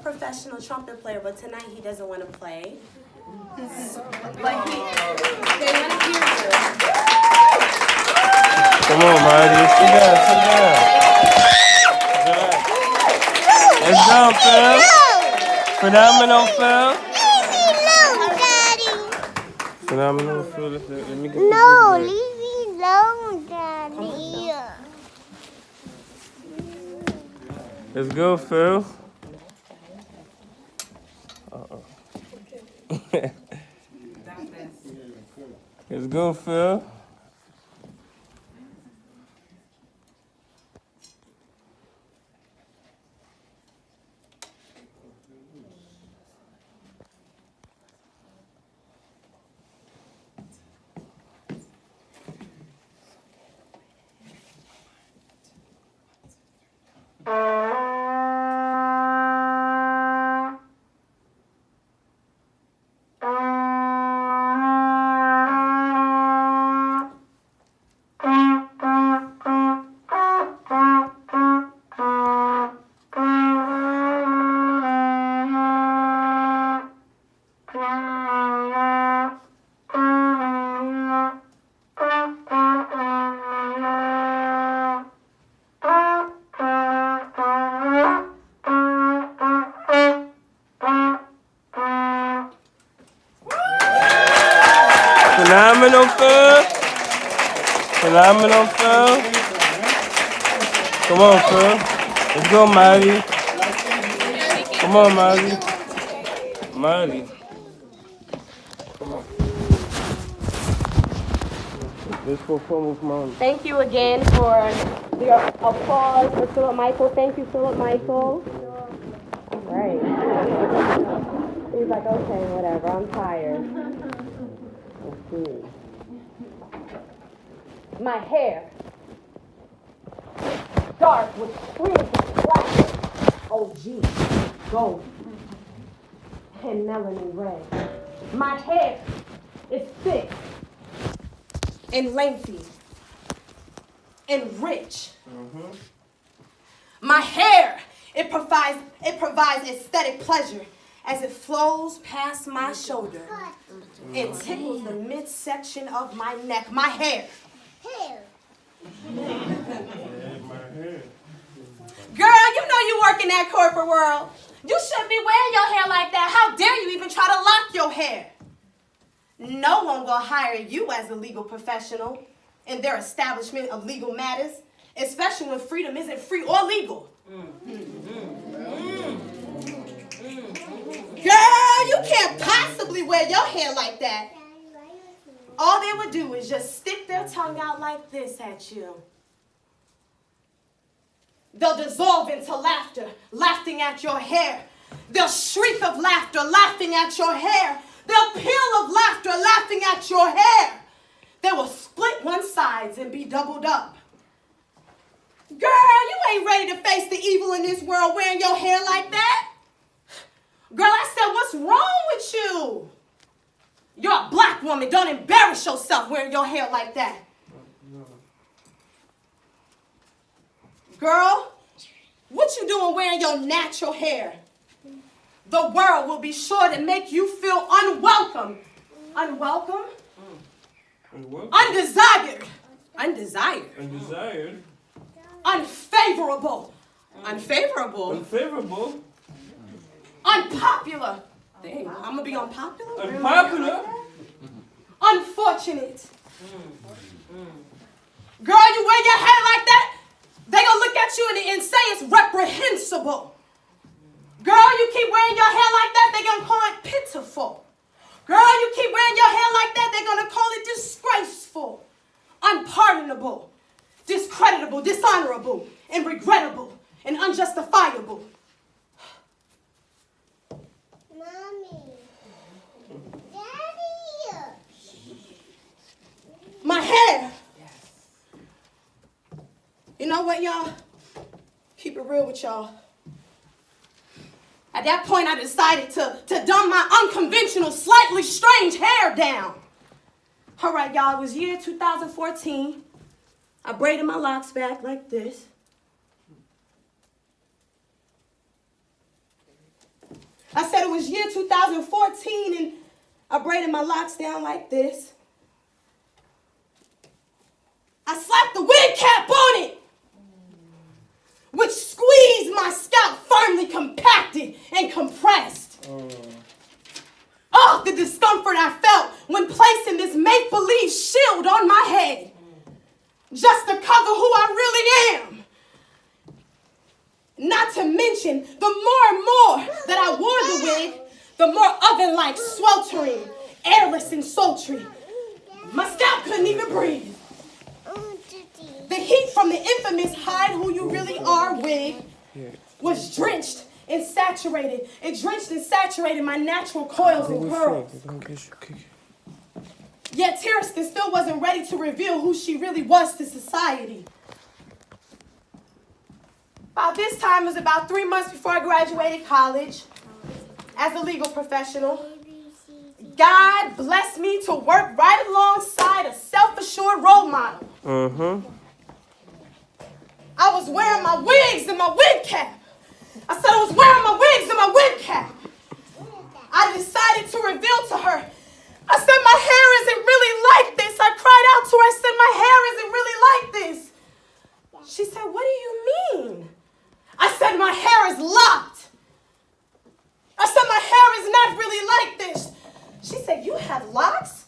professional trumpet player, but tonight he doesn't want to play. But they want to hear you. Come on, Marty. Sit down, sit down. Let's go, Phil. Phenomenal, Phil. Daddy. Phenomenal, Phil. Let me get the No, good leave me alone, Daddy. Let's go, Phil. Let's go, Phil. Phenomenal, Phil. Phenomenal, Phil. Come on, Phil. Let's go, Marty. Come on, Marty. Marty. Come on. Let's perform with Mom. Thank you again for your applause for Philip Michael. Thank you, Philip Michael. All right. He's like, okay, whatever. I'm tired. My hair, dark with fringe of black, OG, gold, and melanin red. My hair is thick and lengthy and rich. My hair, it provides aesthetic pleasure as it flows past my shoulder and tickles the midsection of my neck. My hair. Girl, you know you work in that corporate world. You shouldn't be wearing your hair like that. How dare you even try to lock your hair? No one will hire you as a legal professional in their establishment of legal matters, especially when freedom isn't free or legal. Girl, you can't possibly wear your hair like that. All they would do is just stick their tongue out like this at you. They'll dissolve into laughter, laughing at your hair. They'll shriek of laughter, laughing at your hair. They'll peal of laughter, laughing at your hair. They will split one side and be doubled up. Girl, you ain't ready to face the evil in this world wearing your hair like that. Girl, I said, what's wrong with you? You're a black woman. Don't embarrass yourself wearing your hair like that. Girl, what you doing wearing your natural hair? The world will be sure to make you feel unwelcome. Unwelcome? Undesired. Undesired. Undesired. Unfavorable. Unfavorable. Unfavorable. Unpopular. Dang, I'm gonna be unpopular? Unpopular. Unfortunate. Girl, you wear your hair like that, they gonna look at you and say it's reprehensible. Girl, you keep wearing your hair like that, they gonna call it pitiful. Girl, you keep wearing your hair like that, they're gonna call it disgraceful, unpardonable, discreditable, dishonorable, and regrettable, and unjustifiable. Mommy. Daddy. My hair. You know what, y'all? Keep it real with y'all. At that point, I decided to dumb my unconventional, slightly strange hair down. All right, y'all, it was year 2014. I braided my locks back like this. I said it was year 2014 and I braided my locks down like this. I slapped the wig cap on it, which squeezed my scalp firmly compacted and compressed. Oh, the discomfort I felt when placing this make-believe shield on my head, just to cover who I really am. Not to mention, the more and more that I wore the wig, the more oven-like, sweltering, airless, and sultry. My scalp couldn't even breathe. The heat from the infamous hide who you really are wig was drenched and saturated. It drenched and saturated my natural coils and curls. Yet TIERASTYN still wasn't ready to reveal who she really was to society. By this time, it was about 3 months before I graduated college as a legal professional. God blessed me to work right alongside a self-assured role model. I was wearing my wigs and my wig cap. I said I was wearing my wigs and my wig cap. I decided to reveal to her. I said, my hair isn't really like this. I cried out to her. I said, my hair isn't really like this. She said, what do you mean? I said, my hair is locked. I said, my hair is not really like this. She said, you have locks?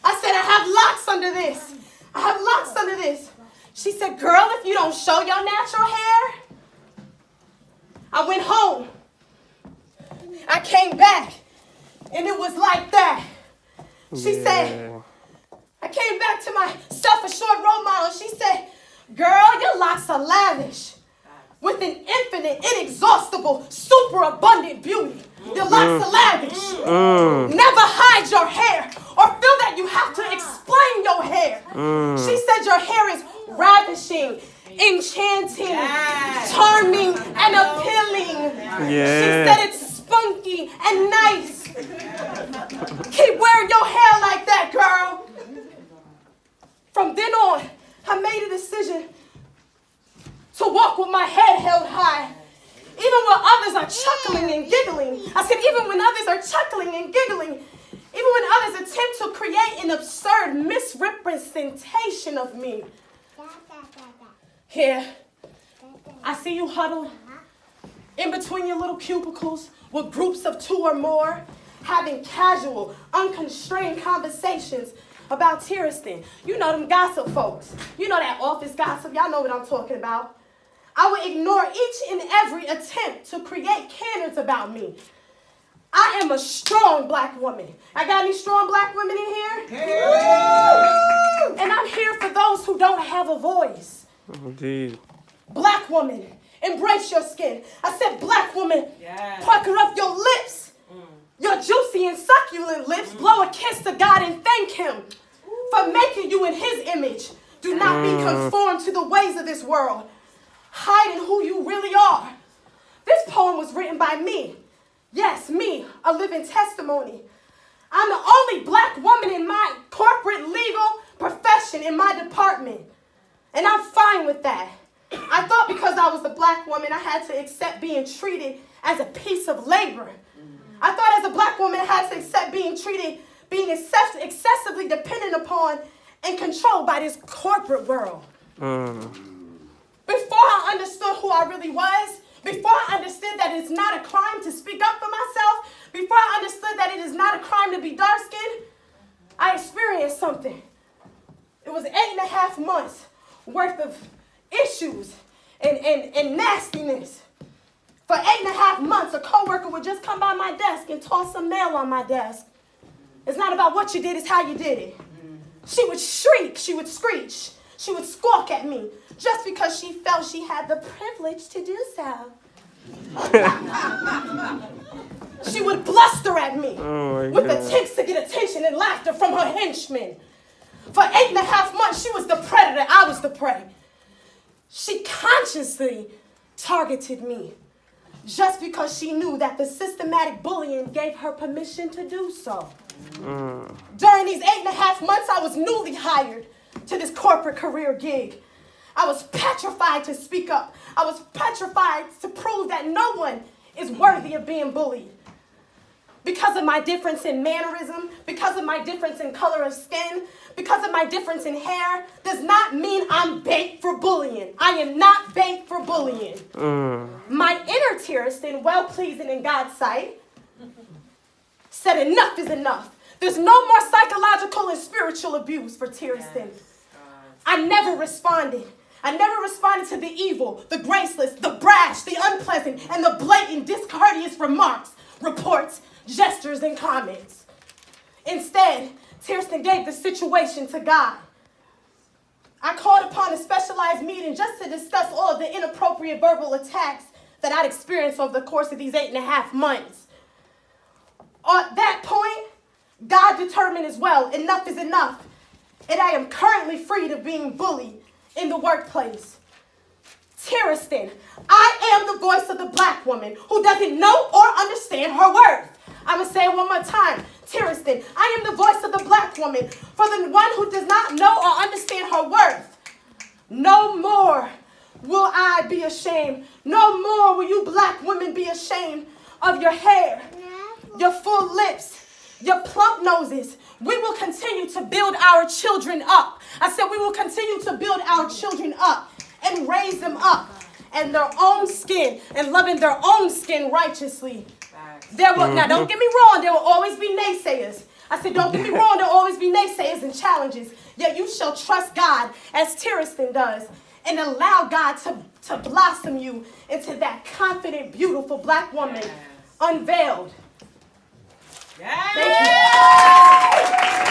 I said, I have locks under this. I have locks under this. She said, girl, if you don't show your natural hair. I went home. I came back, and it was like that. She said, I came back to my self-assured role model. She said, girl, your locks are lavish with an infinite, inexhaustible, superabundant beauty. Your locks are lavish. Never hide your hair or feel that you have to explain your hair. She said your hair is ravishing, enchanting, charming, and appealing. She said it's spunky and nice. Keep wearing your hair like that, girl. From then on, I made a decision to walk with my head held high. Even when others are chuckling and giggling. I said, even when others are chuckling and giggling, even when others attempt to create an absurd misrepresentation of me. Here, I see you huddled in between your little cubicles with groups of 2 or more, having casual, unconstrained conversations about TIERASTYN. You know them gossip folks. You know that office gossip. Y'all know what I'm talking about. I would ignore each and every attempt to create canons about me. I am a strong black woman. I got any strong black women in here? Yeah. And I'm here for those who don't have a voice. Indeed. Black woman, embrace your skin. I said, black woman, pucker up your lips. Your juicy and succulent lips. Blow a kiss to God and thank him for making you in his image. Do not be conformed to the ways of this world. Hiding who you really are. This poem was written by me. Yes, me, a living testimony. I'm the only black woman in my corporate legal profession in my department. And I'm fine with that. I thought because I was a black woman, I had to accept being treated as a piece of labor. I thought as a black woman, I had to accept being excessively dependent upon and controlled by this corporate world. Before I understood who I really was, before I understood that it's not a crime to speak up for myself, before I understood that it is not a crime to be dark-skinned, I experienced something. It was 8.5 months worth of issues and nastiness. For 8.5 months, a coworker would just come by my desk and toss some mail on my desk. It's not about what you did, it's how you did it. She would shriek, she would screech, she would squawk at me just because she felt she had the privilege to do so. She would bluster at me with attempts to get attention and laughter from her henchmen. For 8.5 months, she was the predator, I was the prey. She consciously targeted me just because she knew that the systematic bullying gave her permission to do so. During these 8.5 months, I was newly hired to this corporate career gig. I was petrified to speak up. I was petrified to prove that no one is worthy of being bullied. because of my difference in mannerism, because of my difference in color of skin, because of my difference in hair, does not mean I'm bait for bullying. I am not bait for bullying. My inner TIERASTYN, well-pleasing in God's sight, said enough is enough. There's no more psychological and spiritual abuse for TIERASTYN. I never responded. I never responded to the evil, the graceless, the brash, the unpleasant, and the blatant, discourteous remarks, reports, gestures, and comments. Instead, TIERASTYN gave the situation to God. I called upon a specialized meeting just to discuss all of the inappropriate verbal attacks that I'd experienced over the course of these 8.5 months. At that point, God determined as well, enough is enough, and I am currently freed of being bullied in the workplace. TIERASTYN, I am the voice of the black woman who doesn't know or understand her worth. I'm going to say it one more time. TIERASTYN, I am the voice of the black woman for the one who does not know or understand her worth. No more will I be ashamed. No more will you black women be ashamed of your hair, your full lips, your plump noses. We will continue to build our children up. I said we will continue to build our children up and raise them up in their own skin and loving their own skin righteously. Now, don't get me wrong, there will always be naysayers. I said, don't get me wrong, there will always be naysayers and challenges. Yet you shall trust God as TIERASTYN does and allow God to blossom you into that confident, beautiful black woman, unveiled. Thank you.